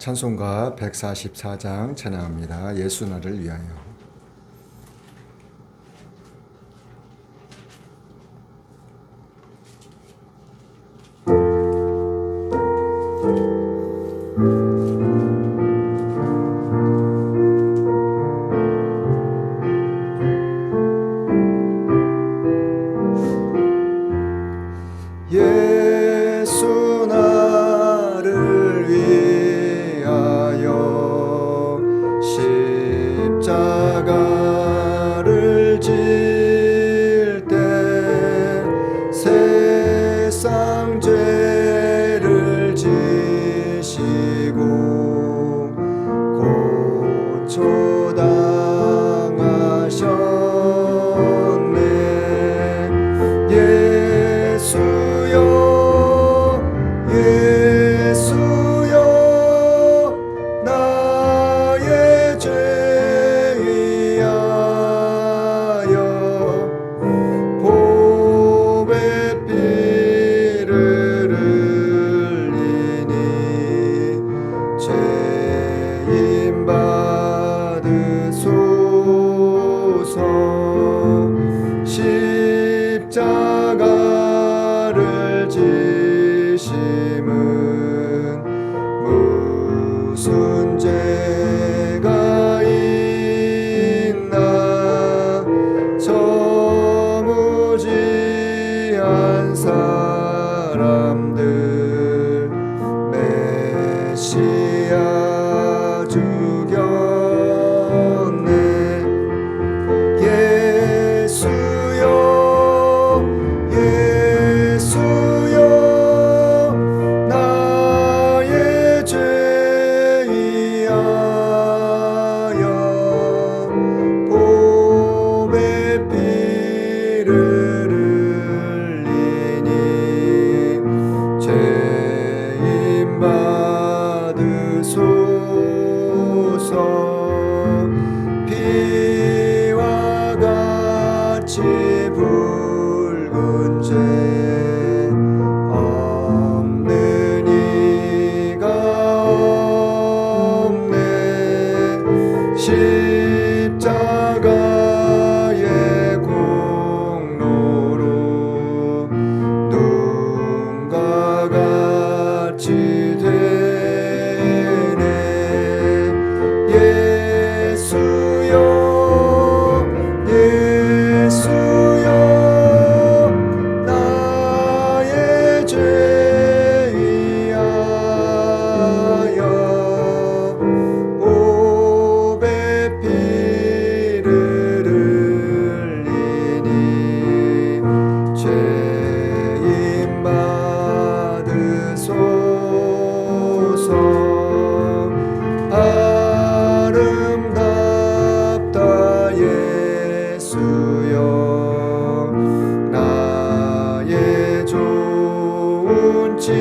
찬송가 144장 찬양합니다. 예수 나를 위하여. 예수 나를 위하여 십자가를 질 때 세상 죄를 지시고 고초당하셨네. 예수여 나의 죄 위하여 보배 피를 흘리니 죄인 받으소서. 십자가를 지심은 무슨 죄가 있나. 저 무지한 사람들 메시아 죽였네. 예수여 나의 죄 위하여 보배 피를 흘리니 죄인 받으소서. 피와 같이 붉은 죄 없는 이가 없네. 십자가의 공로로 눈과 같이 되네. 예수여 나의 죄 위하여 보배 피를 흘리니 죄인 받으소서. 아름답다 예수여 나의 좋은 친구.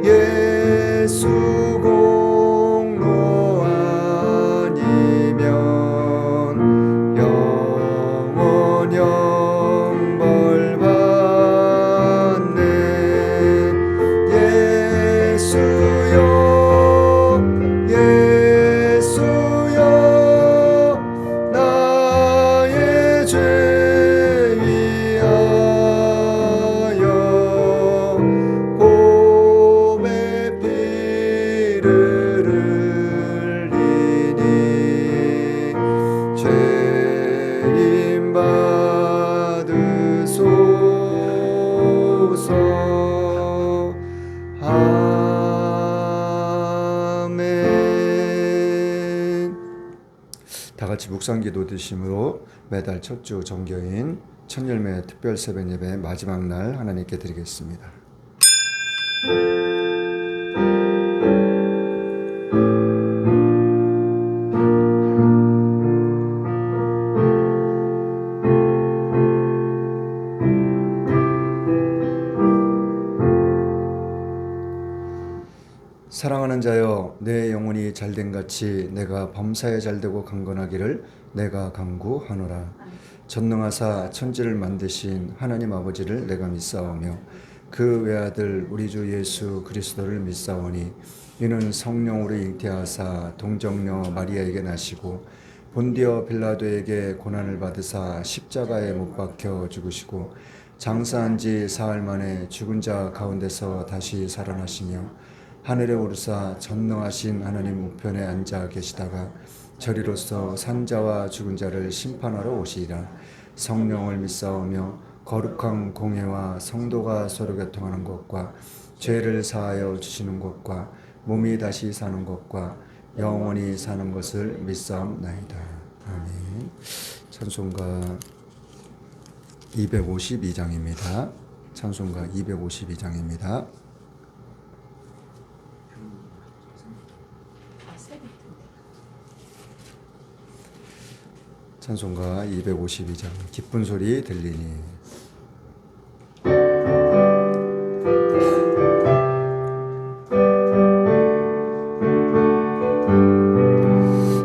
예수 공로 아니면 영원 형벌 받네. 예수여 나의 죄 위하여 보배 피를 흘리니 죄인 받으소서. 아멘. 다 같이 묵상기도 드심으로 매달 첫 주 정교인 천열매 특별 새벽 예배 마지막 날 하나님께 드리겠습니다. 사랑하는 자여, 내 영혼이 잘된 같이 내가 범사에 잘되고 강건하기를 내가 간구하노라. 전능하사 천지를 만드신 하나님 아버지를 내가 믿사오며 그 외아들 우리 주 예수 그리스도를 믿사오니 이는 성령으로 잉태하사 동정녀 마리아에게 나시고 본디어 빌라도에게 고난을 받으사 십자가에 못 박혀 죽으시고 장사한 지 사흘 만에 죽은 자 가운데서 다시 살아나시며 하늘에 오르사 전능하신 하나님 우편에 앉아 계시다가 저리로서 산자와 죽은 자를 심판하러 오시리라. 성령을 믿사오며 거룩한 공회와 성도가 서로 교통하는 것과 죄를 사하여 주시는 것과 몸이 다시 사는 것과 영원히 사는 것을 믿사옵나이다. 아멘. 찬송가 252장입니다. 찬송가 252장입니다. 찬송가 252장 기쁜 소리 들리니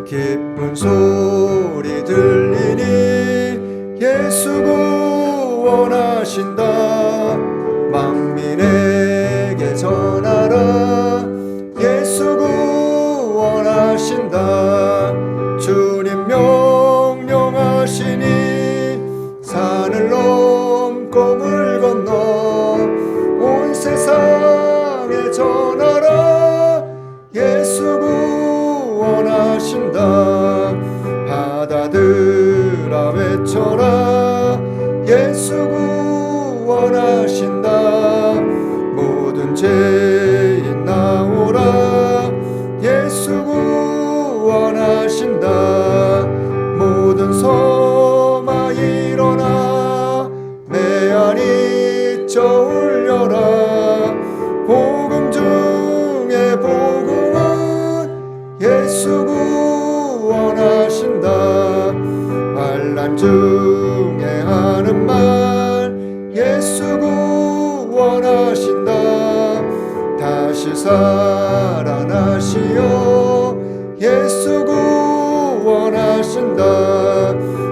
기쁜 소리 들리니 예수 구원하신다. 만민에게 전하라. 예수 구원하신다. 주님 명령하시니 산을 넘고 물 건너 온 세상에 전하라. 예수 구원하신다. 바다들아 외쳐라. 예수 구원하신다. 모든 죄인 나오라. 예수 구원하신다. 모든 소마 일어나 메아리 쪄울려라. 복음 중에 복음은 예수 구원하신다. 환난 중에 하는 말 예수 구원하신다. 다시 살아나시어 예수 구원하신다.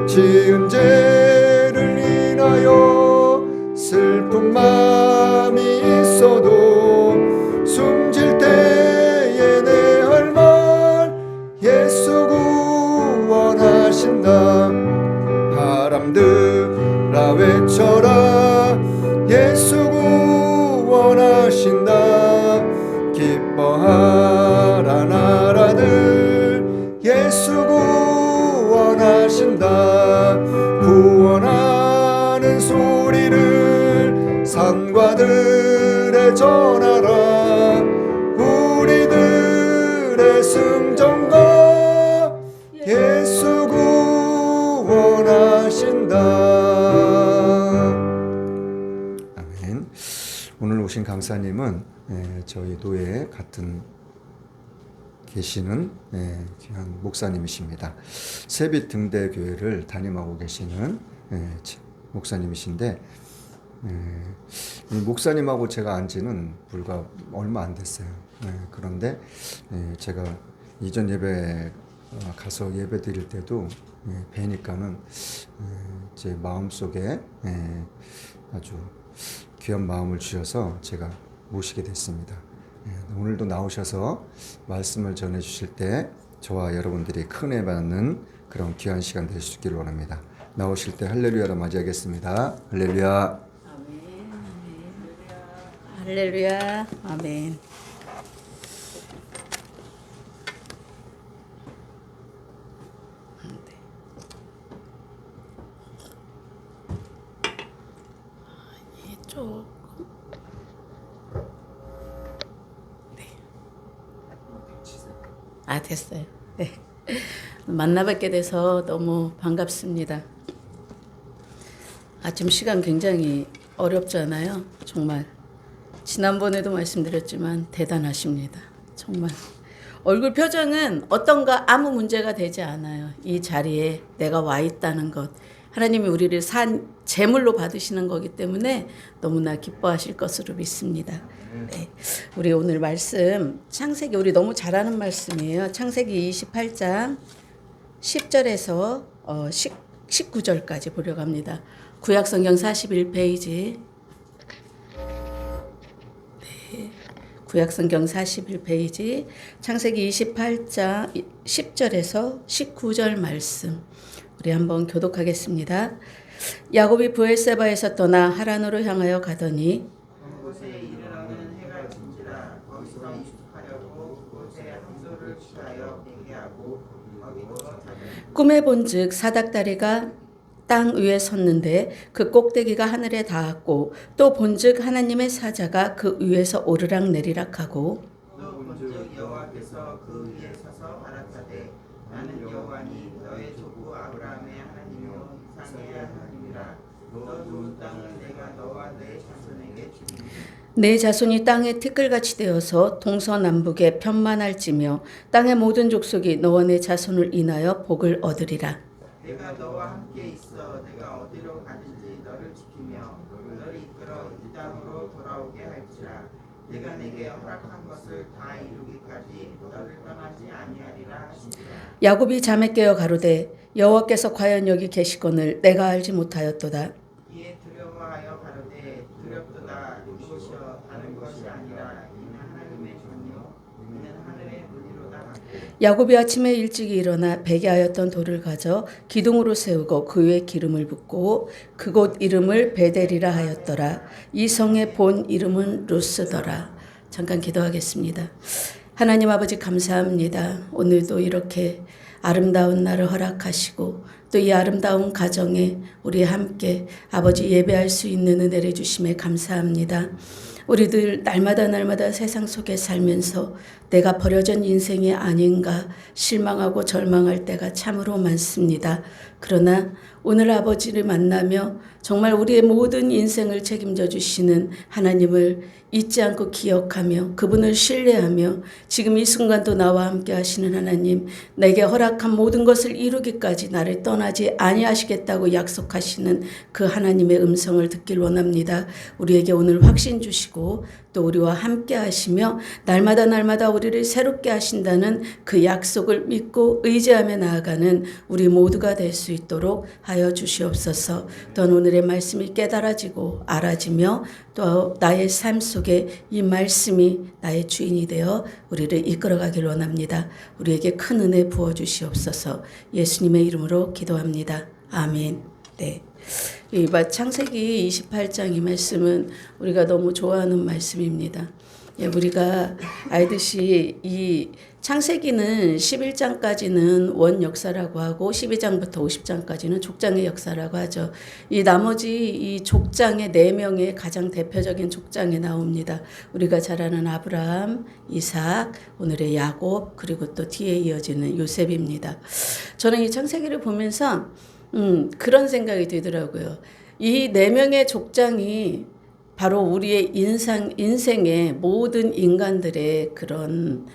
지은 죄를 인하여 슬픈 마음이 있어도 숨질 때에 내 할 말 예수 구원하신다. 바람들아 외쳐라. 예수 구원하신다. 기뻐하라 나라들 예수 구원하신다. 구원하는 소리를 산과들에 전하라. 우리들의 승전가 예수 구원하신다. 아멘. 오늘 오신 강사님은 저희 노예 같은 계시는 귀한 목사님이십니다. 세빛 등대교회를 담임하고 계시는 목사님이신데 이 목사님하고 제가 안 지는 불과 얼마 안 됐어요. 그런데 제가 이전 예배 가서 예배 드릴 때도 뵈니까는 제 마음속에 아주 귀한 마음을 주셔서 제가 모시게 됐습니다. 오늘도 나오셔서 말씀을 전해 주실 때 저와 여러분들이 큰 은혜 받는 그런 귀한 시간 되실 수 있기를 원합니다. 나오실 때 할렐루야로 맞이하겠습니다. 할렐루야. 아멘. 할렐루야. 아멘. 조금. 네. 됐어요. 네. 만나뵙게 돼서 너무 반갑습니다. 아침 시간 굉장히 어렵잖아요. 정말. 지난번에도 말씀드렸지만 대단하십니다. 정말. 얼굴 표정은 어떤가 아무 문제가 되지 않아요. 이 자리에 내가 와 있다는 것. 하나님이 우리를 산 제물로 받으시는 거기 때문에 너무나 기뻐하실 것으로 믿습니다. 네. 우리 오늘 말씀 창세기 우리 너무 잘하는 말씀이에요. 창세기 28장 10절에서 19절까지 보려고 합니다. 구약성경 41페이지 구약성경 41페이지 창세기 28장 10절에서 19절 말씀 우리 한번 교독하겠습니다. 야곱이 브엘세바에서 떠나 하란으로 향하여 가더니 곳에 이르러는 해가 진지라 거기서 유숙하려고 그곳에 한소를 취하여 대기하고 거기도 자기 꿈에 본즉 사닥다리가 땅 위에 섰는데 그 꼭대기가 하늘에 닿았고 또 본즉 하나님의 사자가 그 위에서 오르락 내리락하고 또 본즉 여호와께서 그 위에 서서 가라사대 나는 여호와니 너의 조부 아브라함의 하나님이요 이삭의 하나님이라 너 좋은 땅을 내가 너와 내 자손에게 주리니 내 자손이 땅에 티끌같이 되어서 동서남북에 편만할지며 땅의 모든 족속이 너와 내 자손을 인하여 복을 얻으리라. 내가 너와 함께 있어 내가 어디로 가든지 너를 지키며 너를 이끌어 이 땅으로 돌아오게 할지라 내가 내게 허락한 것을 다 이루기까지 너를 떠나지 아니하리라 하시니라. 야곱이 잠에 깨어 가로되 여호와께서 과연 여기 계시거늘 내가 알지 못하였도다. 이에 두려워하여 가로되 두렵도다 이곳이여 다른 것이 아니라 이는 하나님의 전이요 이는 하늘의 문이로다 하고 야곱이 아침에 일찍이 일어나 베개하였던 돌을 가져 기둥으로 세우고 그 위에 기름을 붓고 그곳 이름을 베델이라 하였더라. 이 성의 본 이름은 루스더라. 잠깐 기도하겠습니다. 하나님 아버지 감사합니다. 오늘도 이렇게 아름다운 날을 허락하시고 또 이 아름다운 가정에 우리 함께 아버지 예배할 수 있는 은혜를 주심에 감사합니다. 우리들 날마다 세상 속에 살면서 내가 버려진 인생이 아닌가 실망하고 절망할 때가 참으로 많습니다. 그러나 오늘 아버지를 만나며 정말 우리의 모든 인생을 책임져 주시는 하나님을 잊지 않고 기억하며 그분을 신뢰하며 지금 이 순간도 나와 함께 하시는 하나님, 내게 허락한 모든 것을 이루기까지 나를 떠나지 아니하시겠다고 약속하시는 그 하나님의 음성을 듣길 원합니다. 우리에게 오늘 확신 주시고 또 우리와 함께 하시며 날마다 우리를 새롭게 하신다는 그 약속을 믿고 의지하며 나아가는 우리 모두가 될 수 있도록 하여 주시옵소서. 또한 오늘의 말씀이 깨달아지고 알아지며 또 나의 삶 속에 이 말씀이 나의 주인이 되어 우리를 이끌어가길 원합니다. 우리에게 큰 은혜 부어주시옵소서. 예수님의 이름으로 기도합니다. 아멘. 네. 이 창세기 28장 이 말씀은 우리가 너무 좋아하는 말씀입니다. 예, 우리가 알듯이 이 창세기는 11장까지는 원 역사라고 하고 12장부터 50장까지는 족장의 역사라고 하죠. 이 나머지 이 족장의 4명의 가장 대표적인 족장에 나옵니다. 우리가 잘 아는 아브라함, 이삭, 오늘의 야곱, 그리고 또 뒤에 이어지는 요셉입니다. 저는 이 창세기를 보면서 그런 생각이 들더라고요. 이 4명의 족장이 바로 우리의 인생의 모든 인간들의 그런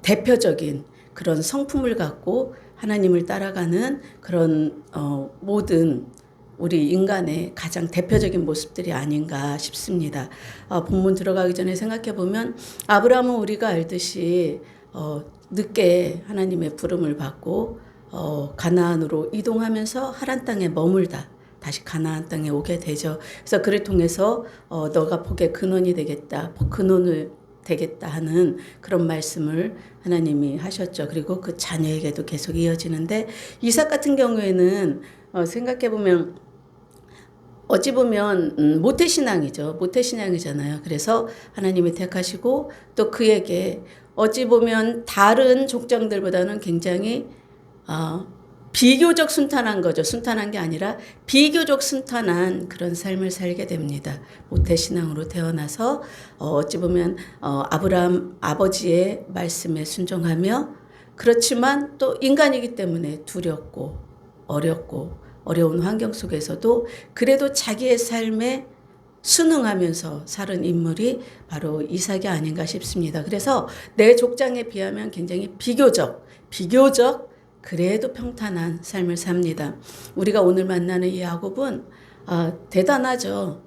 대표적인 그런 성품을 갖고 하나님을 따라가는 그런 모든 우리 인간의 가장 대표적인 모습들이 아닌가 싶습니다. 본문 들어가기 전에 생각해 보면 아브라함은 우리가 알듯이 늦게 하나님의 부름을 받고 가나안으로 이동하면서 하란 땅에 머물다 다시 가나안 땅에 오게 되죠. 그래서 그를 통해서 너가 복의 근원이 되겠다, 근원을 되겠다 하는 그런 말씀을 하나님이 하셨죠. 그리고 그 자녀에게도 계속 이어지는데 이삭 같은 경우에는 생각해 보면 어찌 보면 모태신앙이죠. 모태신앙이잖아요. 그래서 하나님이 택하시고 또 그에게 어찌 보면 다른 족장들보다는 굉장히 비교적 순탄한 거죠. 순탄한 게 아니라 비교적 순탄한 그런 삶을 살게 됩니다. 모태신앙으로 태어나서 어찌 보면 아브라함 아버지의 말씀에 순종하며 그렇지만 또 인간이기 때문에 두렵고 어렵고 어려운 환경 속에서도 그래도 자기의 삶에 순응하면서 살은 인물이 바로 이삭이 아닌가 싶습니다. 그래서 내 족장에 비하면 굉장히 비교적 그래도 평탄한 삶을 삽니다. 우리가 오늘 만나는 이 야곱은 대단하죠.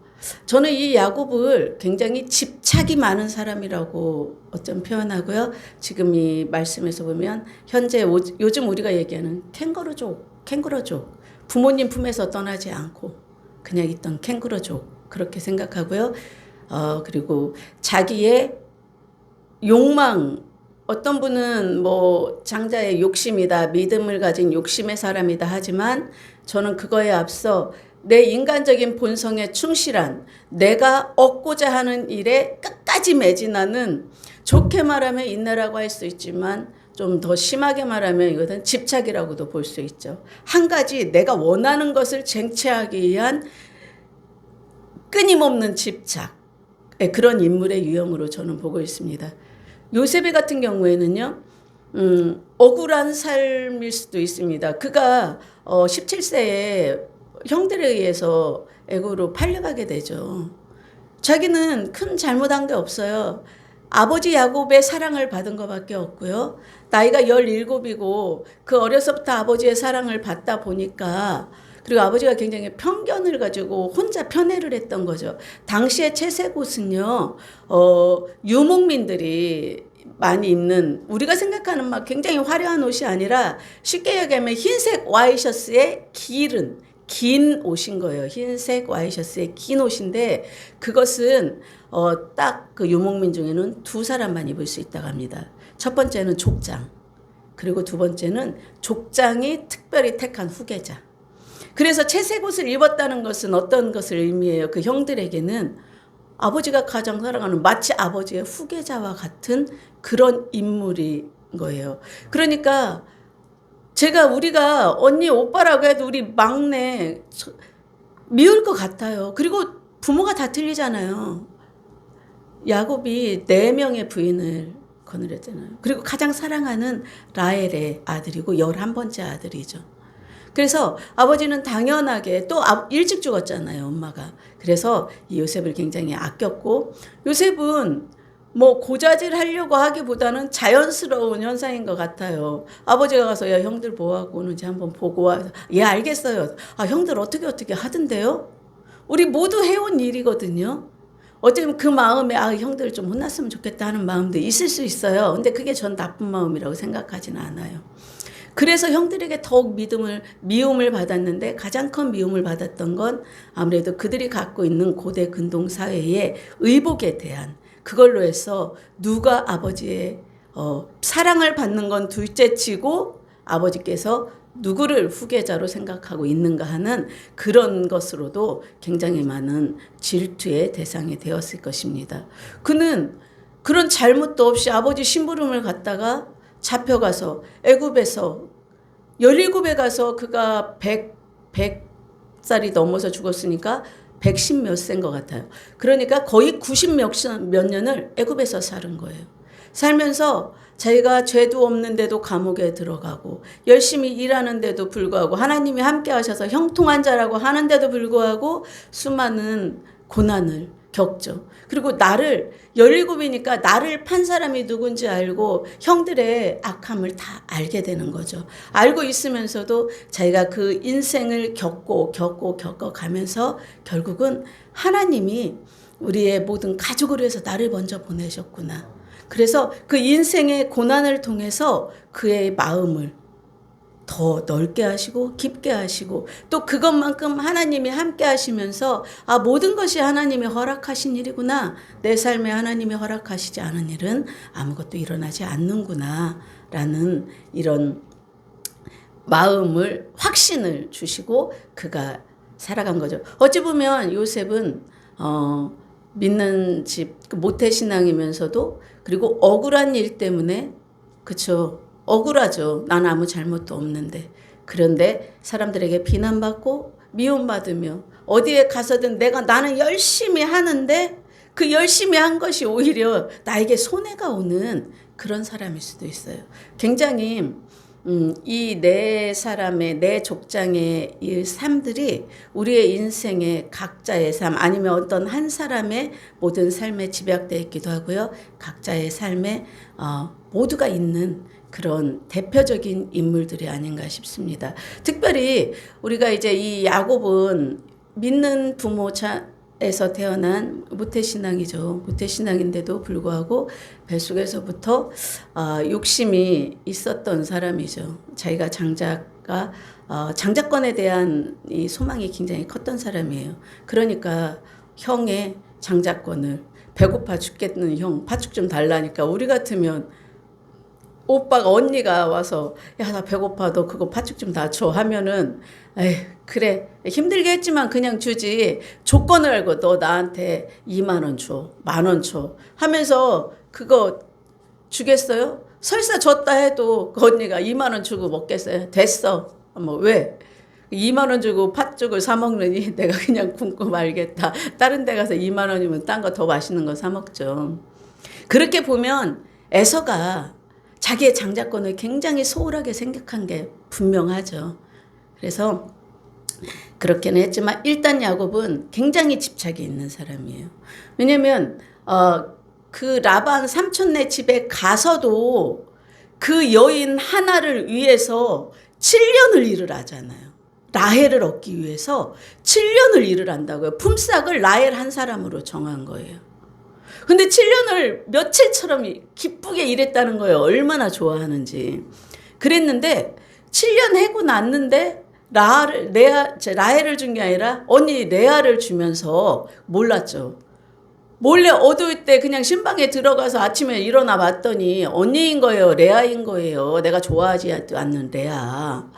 저는 이 야곱을 굉장히 집착이 많은 사람이라고 어쩜 표현하고요. 지금 이 말씀에서 보면 현재 요즘 우리가 얘기하는 캥거루족, 부모님 품에서 떠나지 않고 그냥 있던 캥거루족 그렇게 생각하고요. 그리고 자기의 욕망, 어떤 분은 뭐 장자의 욕심이다, 믿음을 가진 욕심의 사람이다 하지만 저는 그거에 앞서 내 인간적인 본성에 충실한, 내가 얻고자 하는 일에 끝까지 매진하는, 좋게 말하면 인내라고 할 수 있지만 좀 더 심하게 말하면 이것은 집착이라고도 볼 수 있죠. 한 가지 내가 원하는 것을 쟁취하기 위한 끊임없는 집착, 그런 인물의 유형으로 저는 보고 있습니다. 요셉의 같은 경우에는요, 억울한 삶일 수도 있습니다. 그가 17세에 형들에 의해서 애굽으로 팔려가게 되죠. 자기는 큰 잘못한 게 없어요. 아버지 야곱의 사랑을 받은 것밖에 없고요. 나이가 17이고 그 어려서부터 아버지의 사랑을 받다 보니까, 그리고 아버지가 굉장히 편견을 가지고 혼자 편애를 했던 거죠. 당시에 채색옷은요, 유목민들이 많이 입는, 우리가 생각하는 막 굉장히 화려한 옷이 아니라 쉽게 얘기하면 흰색 와이셔츠에 긴 옷인 거예요. 흰색 와이셔츠에 긴 옷인데 그것은 딱 그 유목민 중에는 두 사람만 입을 수 있다고 합니다. 첫 번째는 족장, 그리고 두 번째는 족장이 특별히 택한 후계자. 그래서 채색 옷을 입었다는 것은 어떤 것을 의미해요? 그 형들에게는 아버지가 가장 사랑하는, 마치 아버지의 후계자와 같은 그런 인물인 거예요. 그러니까 우리가 언니 오빠라고 해도 우리 막내 미울 것 같아요. 그리고 부모가 다 틀리잖아요. 야곱이 4명의 부인을 거느렸잖아요. 그리고 가장 사랑하는 라헬의 아들이고 11번째 아들이죠. 그래서 아버지는 당연하게 또 일찍 죽었잖아요, 엄마가. 그래서 이 요셉을 굉장히 아꼈고, 요셉은 뭐 고자질 하려고 하기보다는 자연스러운 현상인 것 같아요. 아버지가 가서 야 형들 뭐 하고 오는지 한번 보고 와. 예 알겠어요. 아 형들 어떻게 하던데요? 우리 모두 해온 일이거든요. 어쩌면 그 마음에 아 형들 좀 혼났으면 좋겠다 하는 마음도 있을 수 있어요. 근데 그게 전 나쁜 마음이라고 생각하지는 않아요. 그래서 형들에게 더욱 미움을 받았는데, 가장 큰 미움을 받았던 건 아무래도 그들이 갖고 있는 고대 근동 사회의 의복에 대한, 그걸로 해서 누가 아버지의 사랑을 받는 건 둘째치고 아버지께서 누구를 후계자로 생각하고 있는가 하는 그런 것으로도 굉장히 많은 질투의 대상이 되었을 것입니다. 그는 그런 잘못도 없이 아버지 심부름을 갔다가 잡혀가서 애굽에서 17에 가서 그가 100살이 넘어서 죽었으니까 110 몇 세인 것 같아요. 그러니까 거의 90 몇 년을 애굽에서 사는 거예요. 살면서 자기가 죄도 없는데도 감옥에 들어가고 열심히 일하는데도 불구하고 하나님이 함께 하셔서 형통한 자라고 하는데도 불구하고 수많은 고난을 겪죠. 그리고 17이니까 나를 판 사람이 누군지 알고 형들의 악함을 다 알게 되는 거죠. 알고 있으면서도 자기가 그 인생을 겪어가면서 결국은 하나님이 우리의 모든 가족을 위해서 나를 먼저 보내셨구나. 그래서 그 인생의 고난을 통해서 그의 마음을 더 넓게 하시고 깊게 하시고, 또 그것만큼 하나님이 함께 하시면서 아 모든 것이 하나님이 허락하신 일이구나, 내 삶에 하나님이 허락하시지 않은 일은 아무것도 일어나지 않는구나 라는 이런 마음을, 확신을 주시고 그가 살아간 거죠. 어찌 보면 요셉은 믿는 집 모태신앙이면서도, 그리고 억울한 일 때문에, 그쵸, 억울하죠. 나는 아무 잘못도 없는데. 그런데 사람들에게 비난받고 미움받으며 어디에 가서든 나는 열심히 하는데 그 열심히 한 것이 오히려 나에게 손해가 오는 그런 사람일 수도 있어요. 굉장히 이 네 사람의, 네 족장의 이 삶들이 우리의 인생의 각자의 삶, 아니면 어떤 한 사람의 모든 삶에 집약되어 있기도 하고요. 각자의 삶에 모두가 있는 그런 대표적인 인물들이 아닌가 싶습니다. 특별히 우리가 이제 이 야곱은 믿는 부모에서 태어난 모태신앙이죠. 모태신앙인데도 불구하고 뱃속에서부터 욕심이 있었던 사람이죠. 자기가 장자권에 대한 이 소망이 굉장히 컸던 사람이에요. 그러니까 형의 장자권을 배고파 죽겠는 형 팥죽 좀 달라니까 우리 같으면 오빠가 언니가 와서 야 나 배고파 너 그거 팥죽 좀 다 줘 하면은 에이 그래 힘들게 했지만 그냥 주지 조건을 알고 너 나한테 2만 원 줘, 10,000원 줘 하면서 그거 주겠어요? 설사 줬다 해도 그 언니가 2만 원 주고 먹겠어요? 됐어. 뭐 왜? 2만 원 주고 팥죽을 사 먹느니 내가 그냥 굶고 말겠다. 다른 데 가서 2만 원이면 딴 거 더 맛있는 거 사 먹죠. 그렇게 보면 에서가 자기의 장자권을 굉장히 소홀하게 생각한 게 분명하죠. 그래서 그렇게는 했지만 일단 야곱은 굉장히 집착이 있는 사람이에요. 왜냐면 그 라반 삼촌네 집에 가서도 그 여인 하나를 위해서 7년을 일을 하잖아요. 라헬을 얻기 위해서 7년을 일을 한다고요. 품삯을 라헬 한 사람으로 정한 거예요. 근데 7년을 며칠처럼 기쁘게 일했다는 거예요. 얼마나 좋아하는지. 그랬는데 7년 해고 났는데 라헬을 준 게 아니라 언니 레아를 주면서 몰랐죠. 몰래 어두울 때 그냥 신방에 들어가서 아침에 일어나 봤더니 언니인 거예요. 레아인 거예요. 내가 좋아하지 않는 레아.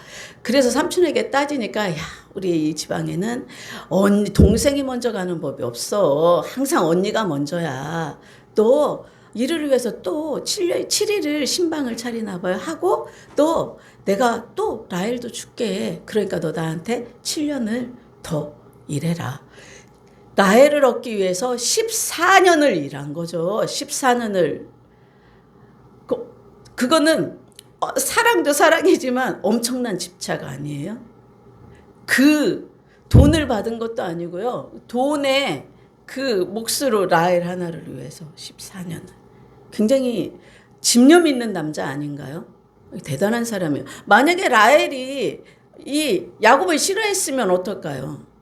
그래서 삼촌에게 따지니까 야 우리 이 지방에는 언니 동생이 먼저 가는 법이 없어. 항상 언니가 먼저야. 또 이를 위해서 또 7일을 신방을 차리나 봐요. 하고 또 내가 또 라헬도 줄게. 그러니까 너 나한테 7년을 더 일해라. 라헬을 얻기 위해서 14년을 일한 거죠. 14년을. 그거는 사랑도 사랑이지만 엄청난 집착 아니에요? 그 돈을 받은 것도 아니고요. 돈에 그 몫으로 라헬 하나를 위해서 14년을. 굉장히 집념 있는 남자 아닌가요? 대단한 사람이에요. 만약에 라헬이 이 야곱을 싫어했으면 어떨까요?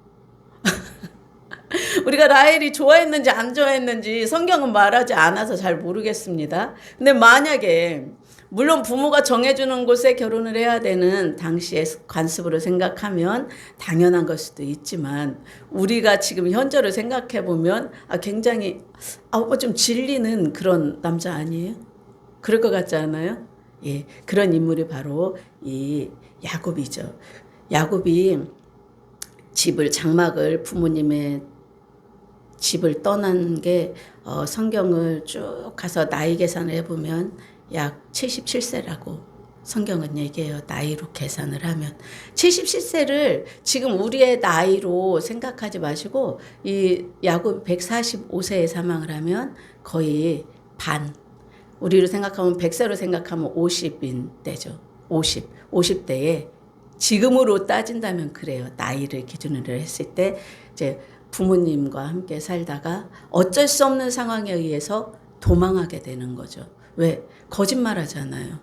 우리가 라헬이 좋아했는지 안 좋아했는지 성경은 말하지 않아서 잘 모르겠습니다. 근데 만약에 물론 부모가 정해주는 곳에 결혼을 해야 되는 당시의 관습으로 생각하면 당연한 걸 수도 있지만 우리가 지금 현재를 생각해 보면 굉장히 좀 질리는 그런 남자 아니에요? 그럴 것 같지 않아요? 예, 그런 인물이 바로 이 야곱이죠. 야곱이 장막을 부모님의 집을 떠난 게 성경을 쭉 가서 나이 계산을 해보면 약 77세라고 성경은 얘기해요. 나이로 계산을 하면 77세를 지금 우리의 나이로 생각하지 마시고 이 야곱 145세에 사망을 하면 거의 반 우리로 생각하면 100세로 생각하면 50인 때죠. 50대에 지금으로 따진다면 그래요. 나이를 기준으로 했을 때 이제 부모님과 함께 살다가 어쩔 수 없는 상황에 의해서 도망하게 되는 거죠. 왜? 거짓말하잖아요.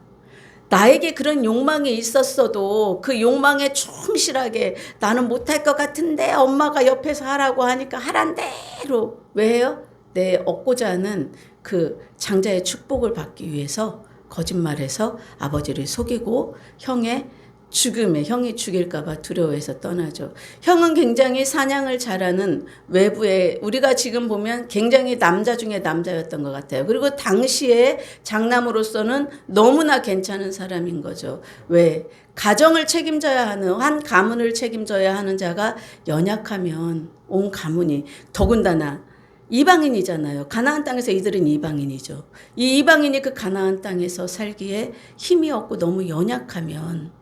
나에게 그런 욕망이 있었어도 그 욕망에 충실하게 나는 못할 것 같은데 엄마가 옆에서 하라고 하니까 하란 대로 왜 해요? 내 얻고자 하는 그 장자의 축복을 받기 위해서 거짓말해서 아버지를 속이고 형이 죽일까봐 두려워해서 떠나죠. 형은 굉장히 사냥을 잘하는 외부에 우리가 지금 보면 굉장히 남자 중에 남자였던 것 같아요. 그리고 당시에 장남으로서는 너무나 괜찮은 사람인 거죠. 왜? 가정을 책임져야 하는 한 가문을 책임져야 하는 자가 연약하면 온 가문이 더군다나 이방인이잖아요. 가나안 땅에서 이들은 이방인이죠. 이 이방인이 그 가나안 땅에서 살기에 힘이 없고 너무 연약하면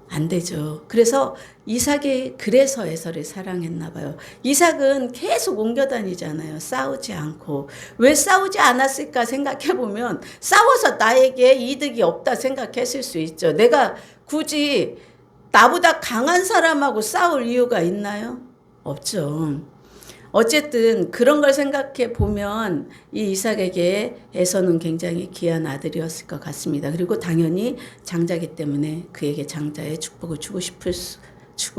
안 되죠. 그래서 이삭이 그래서 에서를 사랑했나 봐요. 이삭은 계속 옮겨 다니잖아요. 싸우지 않고. 왜 싸우지 않았을까 생각해 보면 싸워서 나에게 이득이 없다 생각했을 수 있죠. 내가 굳이 나보다 강한 사람하고 싸울 이유가 있나요? 없죠. 어쨌든 그런 걸 생각해 보면 이 이삭에게 에서는 굉장히 귀한 아들이었을 것 같습니다. 그리고 당연히 장자기 때문에 그에게 장자의 축복을 주고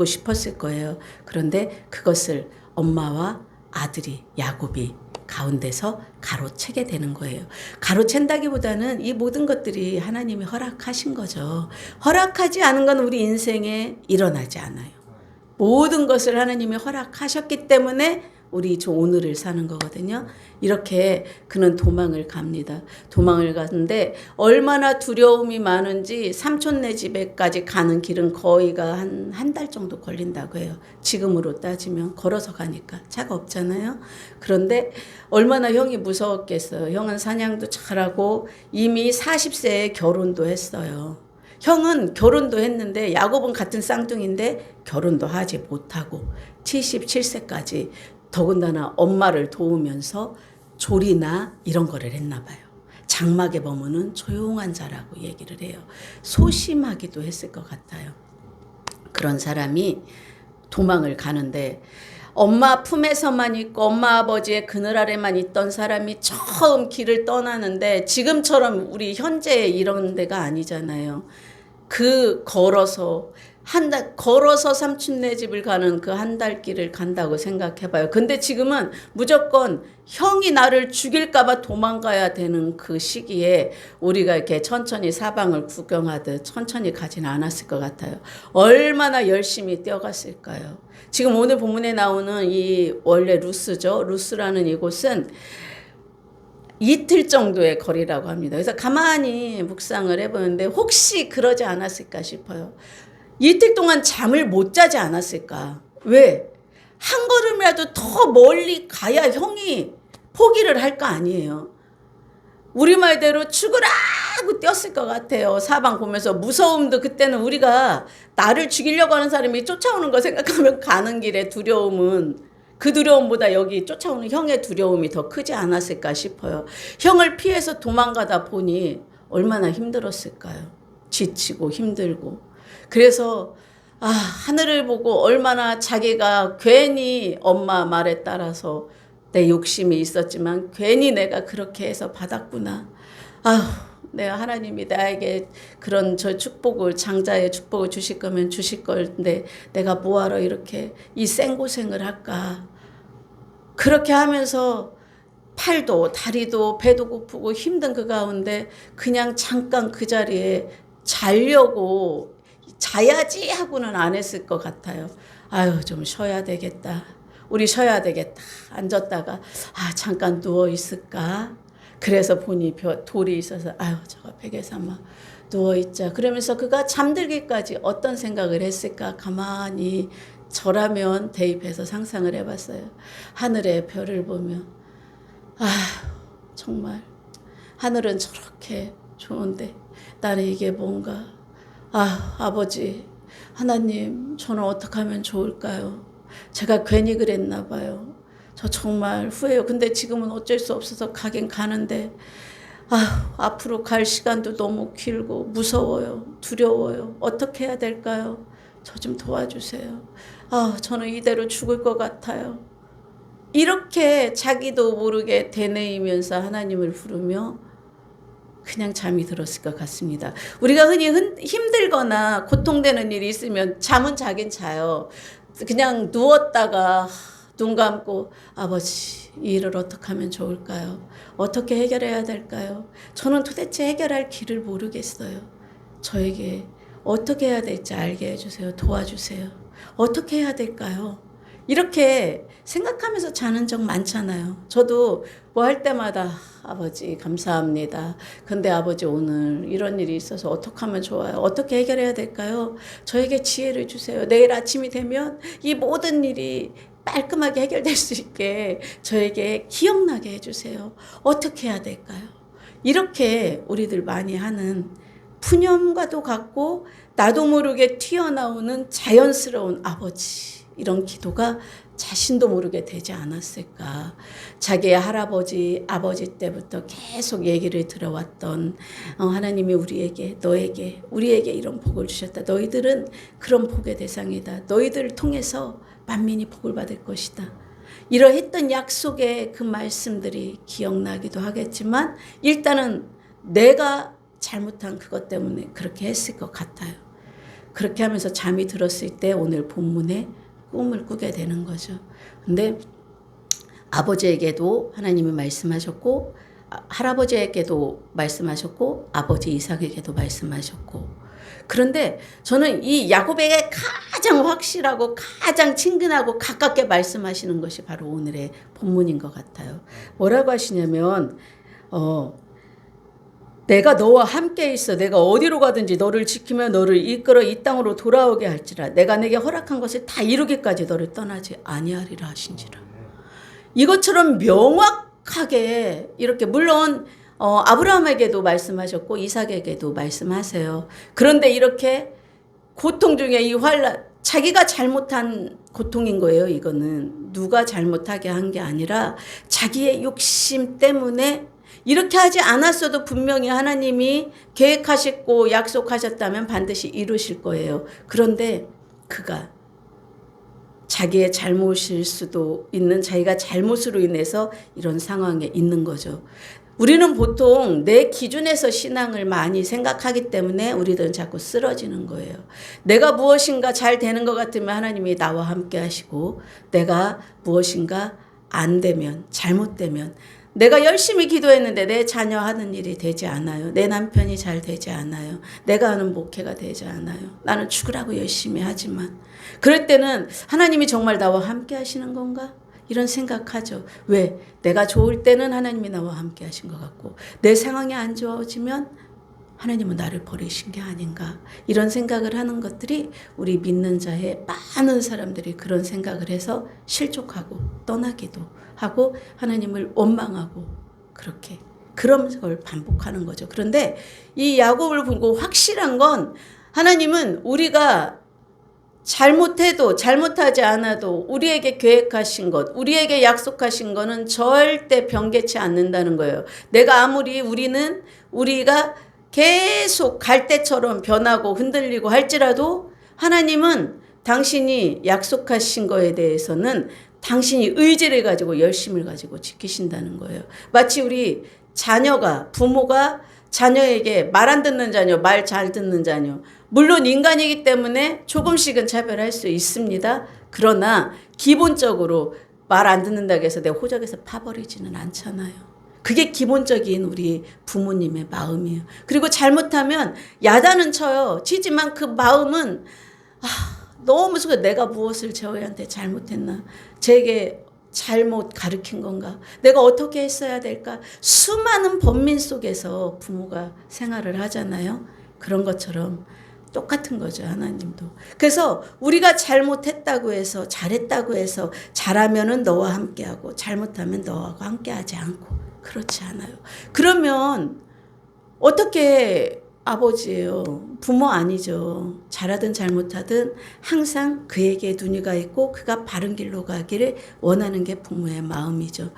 싶었을 거예요. 그런데 그것을 엄마와 아들이 야곱이 가운데서 가로채게 되는 거예요. 가로챈다기보다는 이 모든 것들이 하나님이 허락하신 거죠. 허락하지 않은 건 우리 인생에 일어나지 않아요. 모든 것을 하나님이 허락하셨기 때문에 우리 저 오늘을 사는 거거든요. 이렇게 그는 도망을 갑니다. 도망을 가는데 얼마나 두려움이 많은지 삼촌네 집에까지 가는 길은 거의가 한 달 정도 걸린다고 해요. 지금으로 따지면 걸어서 가니까 차가 없잖아요. 그런데 얼마나 형이 무서웠겠어요. 형은 사냥도 잘하고 이미 40세에 결혼도 했어요. 형은 결혼도 했는데 야곱은 같은 쌍둥이인데 결혼도 하지 못하고 77세까지 더군다나 엄마를 도우면서 조리나 이런 거를 했나 봐요. 장막에 머무는 조용한 자라고 얘기를 해요. 소심하기도 했을 것 같아요. 그런 사람이 도망을 가는데 엄마 품에서만 있고 엄마 아버지의 그늘 아래만 있던 사람이 처음 길을 떠나는데 지금처럼 우리 현재 이런 데가 아니잖아요. 걸어서 삼촌네 집을 가는 그 한 달 길을 간다고 생각해봐요. 근데 지금은 무조건 형이 나를 죽일까봐 도망가야 되는 그 시기에 우리가 이렇게 천천히 사방을 구경하듯 천천히 가진 않았을 것 같아요. 얼마나 열심히 뛰어갔을까요? 지금 오늘 본문에 나오는 이 원래 루스죠. 루스라는 이곳은 이틀 정도의 거리라고 합니다. 그래서 가만히 묵상을 해보는데 혹시 그러지 않았을까 싶어요. 이틀 동안 잠을 못 자지 않았을까? 왜? 한 걸음이라도 더 멀리 가야 형이 포기를 할 거 아니에요. 우리말대로 죽으라고 뛰었을 것 같아요. 사방 보면서 무서움도 그때는 우리가 나를 죽이려고 하는 사람이 쫓아오는 거 생각하면 가는 길에 두려움은 그 두려움보다 여기 쫓아오는 형의 두려움이 더 크지 않았을까 싶어요. 형을 피해서 도망가다 보니 얼마나 힘들었을까요? 지치고 힘들고. 그래서 하늘을 보고 얼마나 자기가 괜히 엄마 말에 따라서 내 욕심이 있었지만 괜히 내가 그렇게 해서 받았구나. 내가 하나님이 나에게 그런 저 축복을 장자의 축복을 주실 거면 주실 건데 내가 뭐하러 이렇게 이 생고생을 할까. 그렇게 하면서 팔도 다리도 배도 고프고 힘든 그 가운데 그냥 잠깐 그 자리에 자야지 하고는 안 했을 것 같아요. 좀 쉬어야 되겠다. 우리 쉬어야 되겠다. 앉았다가 잠깐 누워 있을까? 그래서 보니 돌이 있어서 저거 벽에서 막 누워 있자. 그러면서 그가 잠들기까지 어떤 생각을 했을까? 가만히 저라면 대입해서 상상을 해봤어요. 하늘의 별을 보며 정말 하늘은 저렇게 좋은데 나는 이게 뭔가 아버지 하나님 저는 어떻게 하면 좋을까요? 제가 괜히 그랬나 봐요. 저 정말 후회해요. 근데 지금은 어쩔 수 없어서 가긴 가는데 앞으로 갈 시간도 너무 길고 무서워요. 두려워요. 어떻게 해야 될까요? 저 좀 도와주세요. 저는 이대로 죽을 것 같아요. 이렇게 자기도 모르게 되뇌이면서 하나님을 부르며 그냥 잠이 들었을 것 같습니다. 우리가 흔히 힘들거나 고통되는 일이 있으면 잠은 자긴 자요. 그냥 누웠다가 눈 감고 아버지 이 일을 어떻게 하면 좋을까요? 어떻게 해결해야 될까요? 저는 도대체 해결할 길을 모르겠어요. 저에게 어떻게 해야 될지 알게 해주세요. 도와주세요. 어떻게 해야 될까요? 이렇게 생각하면서 자는 적 많잖아요. 저도 뭐 할 때마다 아버지 감사합니다. 근데 아버지 오늘 이런 일이 있어서 어떻게 하면 좋아요? 어떻게 해결해야 될까요? 저에게 지혜를 주세요. 내일 아침이 되면 이 모든 일이 깔끔하게 해결될 수 있게 저에게 기억나게 해주세요. 어떻게 해야 될까요? 이렇게 우리들 많이 하는 푸념과도 같고 나도 모르게 튀어나오는 자연스러운 아버지 이런 기도가 자신도 모르게 되지 않았을까. 자기의 할아버지, 아버지 때부터 계속 얘기를 들어왔던 하나님이 우리에게 이런 복을 주셨다. 너희들은 그런 복의 대상이다. 너희들을 통해서 만민이 복을 받을 것이다. 이러했던 약속의 그 말씀들이 기억나기도 하겠지만 일단은 내가 잘못한 그것 때문에 그렇게 했을 것 같아요. 그렇게 하면서 잠이 들었을 때 오늘 본문에 꿈을 꾸게 되는 거죠. 근데 아버지에게도 하나님이 말씀하셨고 할아버지에게도 말씀하셨고 아버지 이삭에게도 말씀하셨고 그런데 저는 이 야곱에게 가장 확실하고 가장 친근하고 가깝게 말씀하시는 것이 바로 오늘의 본문인 것 같아요. 뭐라고 하시냐면 내가 너와 함께 있어. 내가 어디로 가든지 너를 지키며 너를 이끌어 이 땅으로 돌아오게 할지라. 내가 내게 허락한 것을 다 이루기까지 너를 떠나지 아니하리라 하신지라. 이것처럼 명확하게 이렇게 물론 아브라함에게도 말씀하셨고 이삭에게도 말씀하세요. 그런데 이렇게 고통 중에 이 환난, 자기가 잘못한 고통인 거예요. 이거는 누가 잘못하게 한 게 아니라 자기의 욕심 때문에 이렇게 하지 않았어도 분명히 하나님이 계획하셨고 약속하셨다면 반드시 이루실 거예요. 그런데 그가 자기의 잘못일 수도 있는 자기가 잘못으로 인해서 이런 상황에 있는 거죠. 우리는 보통 내 기준에서 신앙을 많이 생각하기 때문에 우리들은 자꾸 쓰러지는 거예요. 내가 무엇인가 잘 되는 것 같으면 하나님이 나와 함께 하시고 내가 무엇인가 안 되면 잘못되면 내가 열심히 기도했는데 내 자녀 하는 일이 되지 않아요. 내 남편이 잘 되지 않아요. 내가 하는 목회가 되지 않아요. 나는 죽으라고 열심히 하지만 그럴 때는 하나님이 정말 나와 함께 하시는 건가? 이런 생각하죠. 왜? 내가 좋을 때는 하나님이 나와 함께 하신 것 같고 내 상황이 안 좋아지면 하나님은 나를 버리신 게 아닌가 이런 생각을 하는 것들이 우리 믿는 자의 많은 사람들이 그런 생각을 해서 실족하고 떠나기도 하고 하나님을 원망하고 그렇게 그런 걸 반복하는 거죠. 그런데 이 야곱을 보고 확실한 건 하나님은 우리가 잘못해도 잘못하지 않아도 우리에게 계획하신 것, 우리에게 약속하신 거는 절대 변개치 않는다는 거예요. 내가 아무리 우리가 계속 갈대처럼 변하고 흔들리고 할지라도 하나님은 당신이 약속하신 거에 대해서는 당신이 의지를 가지고 열심을 가지고 지키신다는 거예요. 마치 우리 부모가 자녀에게 말 안 듣는 자녀, 말 잘 듣는 자녀. 물론 인간이기 때문에 조금씩은 차별할 수 있습니다. 그러나 기본적으로 말 안 듣는다고 해서 내 호적에서 파버리지는 않잖아요. 그게 기본적인 우리 부모님의 마음이에요. 그리고 잘못하면 야단은 쳐요. 치지만 그 마음은 너무 속에 내가 무엇을 저희한테 잘못했나? 제게 잘못 가르친 건가? 내가 어떻게 했어야 될까? 수많은 번민 속에서 부모가 생활을 하잖아요. 그런 것처럼 똑같은 거죠, 하나님도. 그래서 우리가 잘못했다고 해서 잘했다고 해서 잘하면은 너와 함께하고 잘못하면 너하고 함께하지 않고 그렇지 않아요. 그러면 어떻게 아버지예요? 부모 아니죠. 잘하든 잘못하든 항상 그에게 눈이 가 있고 그가 바른 길로 가기를 원하는 게 부모의 마음이죠.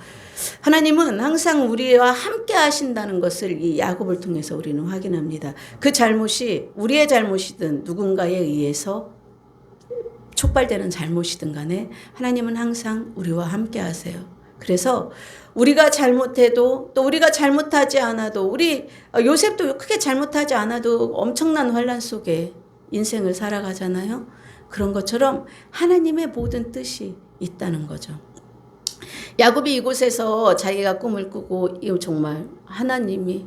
하나님은 항상 우리와 함께 하신다는 것을 이 야곱을 통해서 우리는 확인합니다. 그 잘못이 우리의 잘못이든 누군가에 의해서 촉발되는 잘못이든 간에 하나님은 항상 우리와 함께 하세요. 그래서 우리가 잘못해도 또 우리가 잘못하지 않아도 우리 요셉도 크게 잘못하지 않아도 엄청난 환난 속에 인생을 살아가잖아요. 그런 것처럼 하나님의 모든 뜻이 있다는 거죠. 야곱이 이곳에서 자기가 꿈을 꾸고 이거 정말 하나님이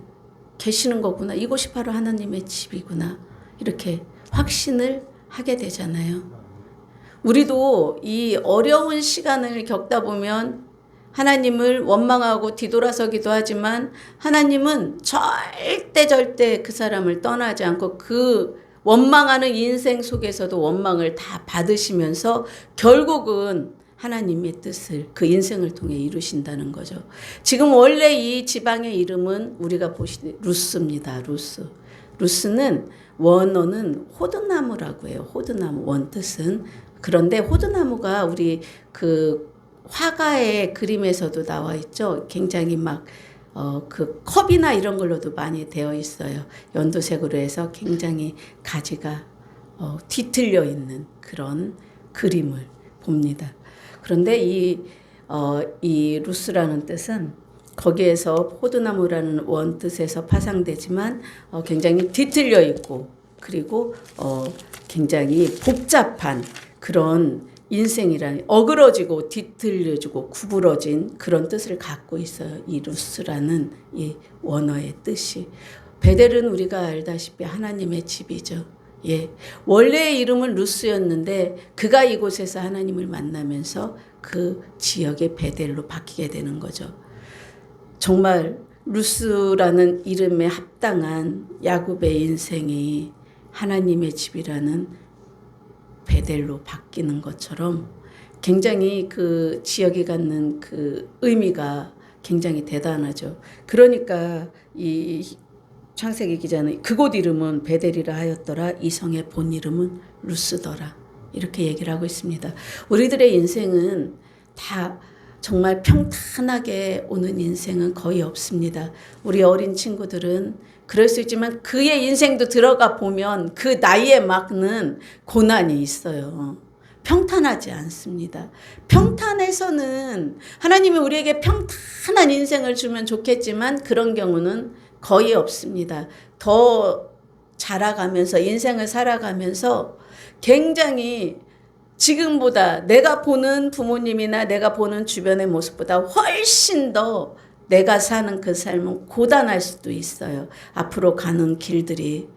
계시는 거구나. 이곳이 바로 하나님의 집이구나. 이렇게 확신을 하게 되잖아요. 우리도 이 어려운 시간을 겪다 보면 하나님을 원망하고 뒤돌아서기도 하지만 하나님은 절대 그 사람을 떠나지 않고 그 원망하는 인생 속에서도 원망을 다 받으시면서 결국은 하나님의 뜻을 그 인생을 통해 이루신다는 거죠. 지금 원래 이 지방의 이름은 우리가 보시는 루스입니다. 루스는 원어는 호두나무라고 해요. 호두나무 원뜻은. 그런데 호두나무가 우리 그 화가의 그림에서도 나와 있죠. 굉장히 그 컵이나 이런 걸로도 많이 되어 있어요. 연두색으로 해서 굉장히 가지가 뒤틀려 있는 그런 그림을 봅니다. 그런데 이 루스라는 뜻은 거기에서 호두나무라는 원뜻에서 파생되지만 굉장히 뒤틀려 있고 그리고 굉장히 복잡한 그런 인생이라는 어그러지고 뒤틀려지고 구부러진 그런 뜻을 갖고 있어요. 이 루스라는 이 원어의 뜻이. 베델은 우리가 알다시피 하나님의 집이죠. 예. 원래의 이름은 루스였는데 그가 이곳에서 하나님을 만나면서 그 지역의 베델로 바뀌게 되는 거죠. 정말 루스라는 이름에 합당한 야곱의 인생이 하나님의 집이라는 베델로 바뀌는 것처럼 굉장히 그 지역이 갖는 그 의미가 굉장히 대단하죠. 그러니까 이 창세기 기자는 그곳 이름은 베델이라 하였더라. 이 성의 본 이름은 루스더라. 이렇게 얘기를 하고 있습니다. 우리들의 인생은 다 정말 평탄하게 오는 인생은 거의 없습니다. 우리 어린 친구들은 그럴 수 있지만 그의 인생도 들어가 보면 그 나이에 맞는 고난이 있어요. 평탄하지 않습니다. 평탄에서는 하나님이 우리에게 평탄한 인생을 주면 좋겠지만 그런 경우는 거의 없습니다. 더 자라가면서 인생을 살아가면서 굉장히 지금보다 내가 보는 부모님이나 내가 보는 주변의 모습보다 훨씬 더 내가 사는 그 삶은 고단할 수도 있어요. 앞으로 가는 길들이.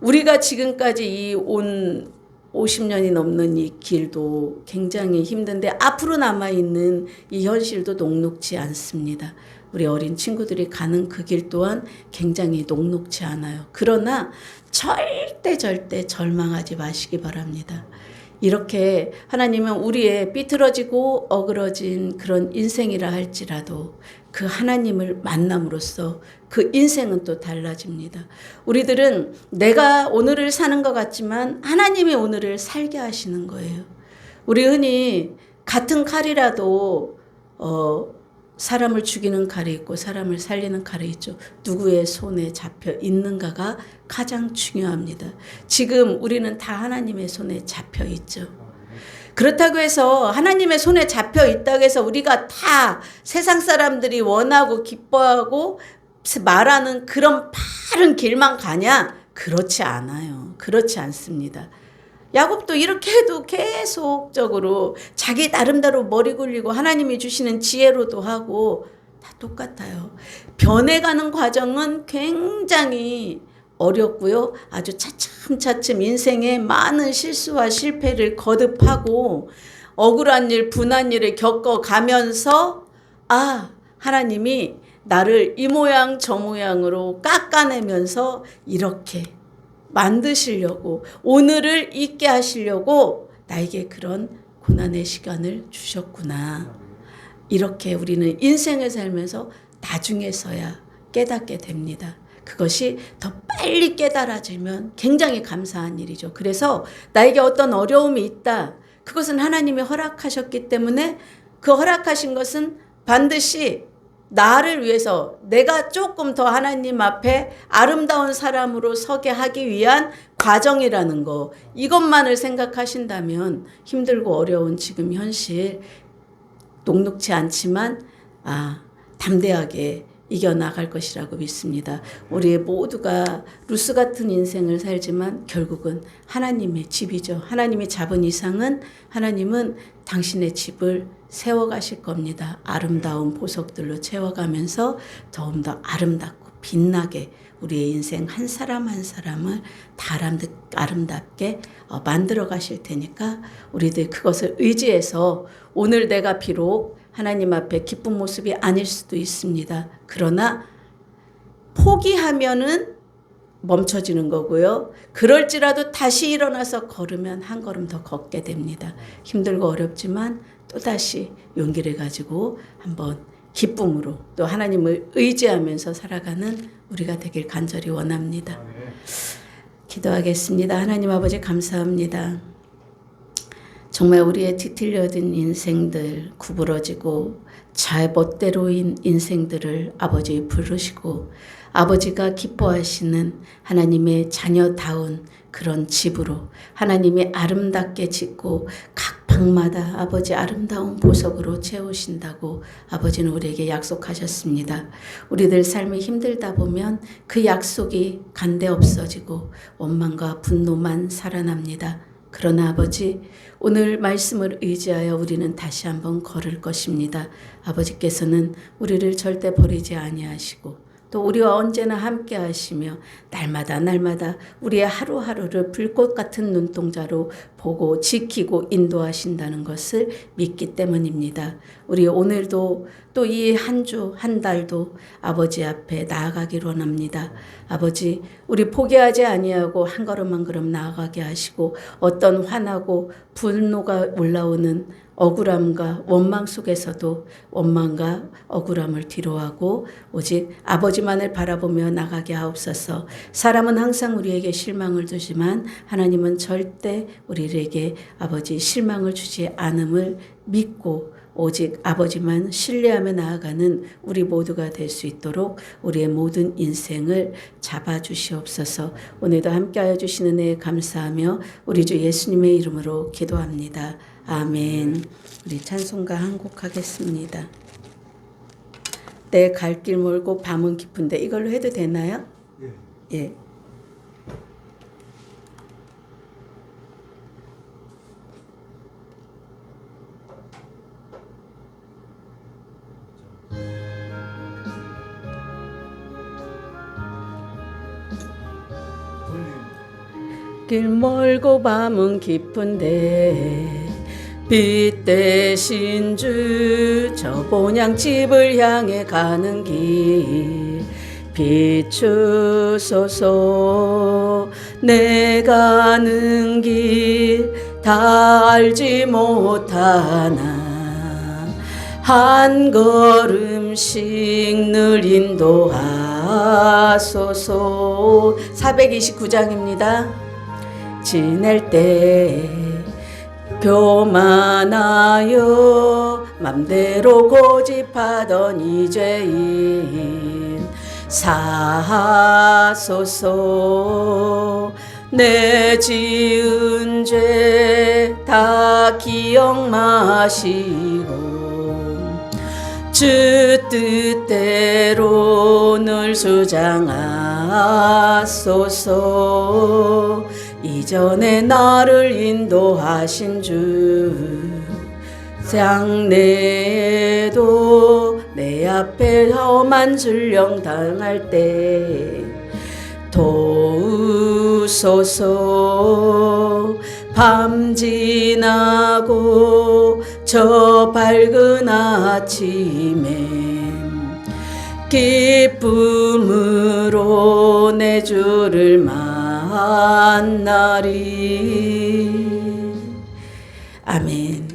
우리가 지금까지 이 온 50년이 넘는 이 길도 굉장히 힘든데 앞으로 남아있는 이 현실도 녹록지 않습니다. 우리 어린 친구들이 가는 그 길 또한 굉장히 녹록지 않아요. 그러나 절대 절망하지 마시기 바랍니다. 이렇게 하나님은 우리의 삐뚤어지고 어그러진 그런 인생이라 할지라도 그 하나님을 만남으로써 그 인생은 또 달라집니다. 우리들은 내가 오늘을 사는 것 같지만 하나님이 오늘을 살게 하시는 거예요. 우리 흔히 같은 칼이라도 사람을 죽이는 칼이 있고 사람을 살리는 칼이 있죠. 누구의 손에 잡혀 있는가가 가장 중요합니다. 지금 우리는 다 하나님의 손에 잡혀 있죠. 그렇다고 해서 하나님의 손에 잡혀 있다고 해서 우리가 다 세상 사람들이 원하고 기뻐하고 말하는 그런 바른 길만 가냐? 그렇지 않아요. 그렇지 않습니다. 야곱도 이렇게 해도 계속적으로 자기 나름대로 머리 굴리고 하나님이 주시는 지혜로도 하고 다 똑같아요. 변해가는 과정은 굉장히 어렵고요. 아주 차츰차츰 인생에 많은 실수와 실패를 거듭하고 억울한 일, 분한 일을 겪어가면서 하나님이 나를 이 모양 저 모양으로 깎아내면서 이렇게 만드시려고 오늘을 있게 하시려고 나에게 그런 고난의 시간을 주셨구나. 이렇게 우리는 인생을 살면서 나중에서야 깨닫게 됩니다. 그것이 더 빨리 깨달아지면 굉장히 감사한 일이죠. 그래서 나에게 어떤 어려움이 있다. 그것은 하나님이 허락하셨기 때문에 그 허락하신 것은 반드시 나를 위해서 내가 조금 더 하나님 앞에 아름다운 사람으로 서게 하기 위한 과정이라는 거, 이것만을 생각하신다면 힘들고 어려운 지금 현실 녹록지 않지만 담대하게 이겨나갈 것이라고 믿습니다. 우리 모두가 루스 같은 인생을 살지만 결국은 하나님의 집이죠. 하나님이 잡은 이상은 하나님은 당신의 집을 세워가실 겁니다. 아름다운 보석들로 채워가면서 더욱 더 아름답고 빛나게 우리의 인생 한 사람 한 사람을 다 아름답게 만들어 가실 테니까 우리들 그것을 의지해서 오늘 내가 비록 하나님 앞에 기쁜 모습이 아닐 수도 있습니다. 그러나 포기하면은 멈춰지는 거고요. 그럴지라도 다시 일어나서 걸으면 한 걸음 더 걷게 됩니다. 힘들고 어렵지만 또다시 용기를 가지고 한번 기쁨으로 또 하나님을 의지하면서 살아가는 우리가 되길 간절히 원합니다. 기도하겠습니다. 하나님 아버지 감사합니다. 정말 우리의 뒤틀려진 인생들, 구부러지고 잘멋대로인 인생들을 아버지 부르시고 아버지가 기뻐하시는 하나님의 자녀다운 그런 집으로 하나님이 아름답게 짓고 각 방마다 아버지 아름다운 보석으로 채우신다고 아버지는 우리에게 약속하셨습니다. 우리들 삶이 힘들다 보면 그 약속이 간데 없어지고 원망과 분노만 살아납니다. 그러나 아버지 오늘 말씀을 의지하여 우리는 다시 한번 걸을 것입니다. 아버지께서는 우리를 절대 버리지 아니하시고 또 우리와 언제나 함께 하시며 날마다 날마다 우리의 하루하루를 불꽃 같은 눈동자로 보고 지키고 인도하신다는 것을 믿기 때문입니다. 우리 오늘도 또 이 한 주, 한 달도 아버지 앞에 나아가기를 원합니다. 아버지, 우리 포기하지 아니하고 한 걸음 한 걸음 나아가게 하시고 어떤 화나고 분노가 올라오는 억울함과 원망 속에서도 원망과 억울함을 뒤로하고 오직 아버지만을 바라보며 나가게 하옵소서. 사람은 항상 우리에게 실망을 주지만 하나님은 절대 우리에게 아버지 실망을 주지 않음을 믿고 오직 아버지만 신뢰하며 나아가는 우리 모두가 될 수 있도록 우리의 모든 인생을 잡아주시옵소서. 오늘도 함께하여 주시는 애 감사하며 우리 주 예수님의 이름으로 기도합니다. 아멘. 우리 찬송가 한 곡 하겠습니다. 내 갈 길 멀고 밤은 깊은데 이걸로 해도 되나요? 예. 길 멀고 밤은 깊은데 빛 대신 주 저 본향집을 향해 가는 길 비추소서. 내 가는 길 다 알지 못하나 한 걸음씩 늘 인도하소서. 429장입니다. 지낼 때 교만하여 맘대로 고집하던 이 죄인 사하소서. 내 지은 죄 다 기억 마시고 주 뜻대로 늘 수장하소서. 이전에 나를 인도하신 주 장래에도 내 앞에 험한 질령 당할 때 도우소서. 밤 지나고 저 밝은 아침에 기쁨으로 내 주를 만나리. 아멘.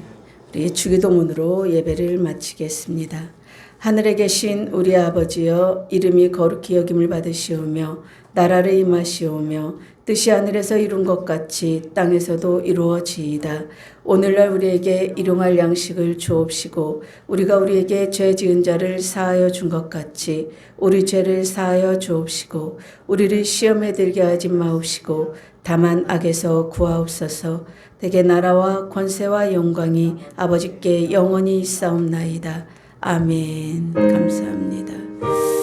우리 주기도문으로 예배를 마치겠습니다. 하늘에 계신 우리 아버지여, 이름이 거룩히 여김을 받으시오며 나라를 임하시오며 뜻이 하늘에서 이룬 것 같이 땅에서도 이루어지이다. 오늘날 우리에게 일용할 양식을 주옵시고 우리가 우리에게 죄 지은 자를 사하여 준 것 같이 우리 죄를 사하여 주옵시고 우리를 시험에 들게 하지 마옵시고 다만 악에서 구하옵소서. 대개 나라와 권세와 영광이 아버지께 영원히 있사옵나이다. 아멘. 감사합니다.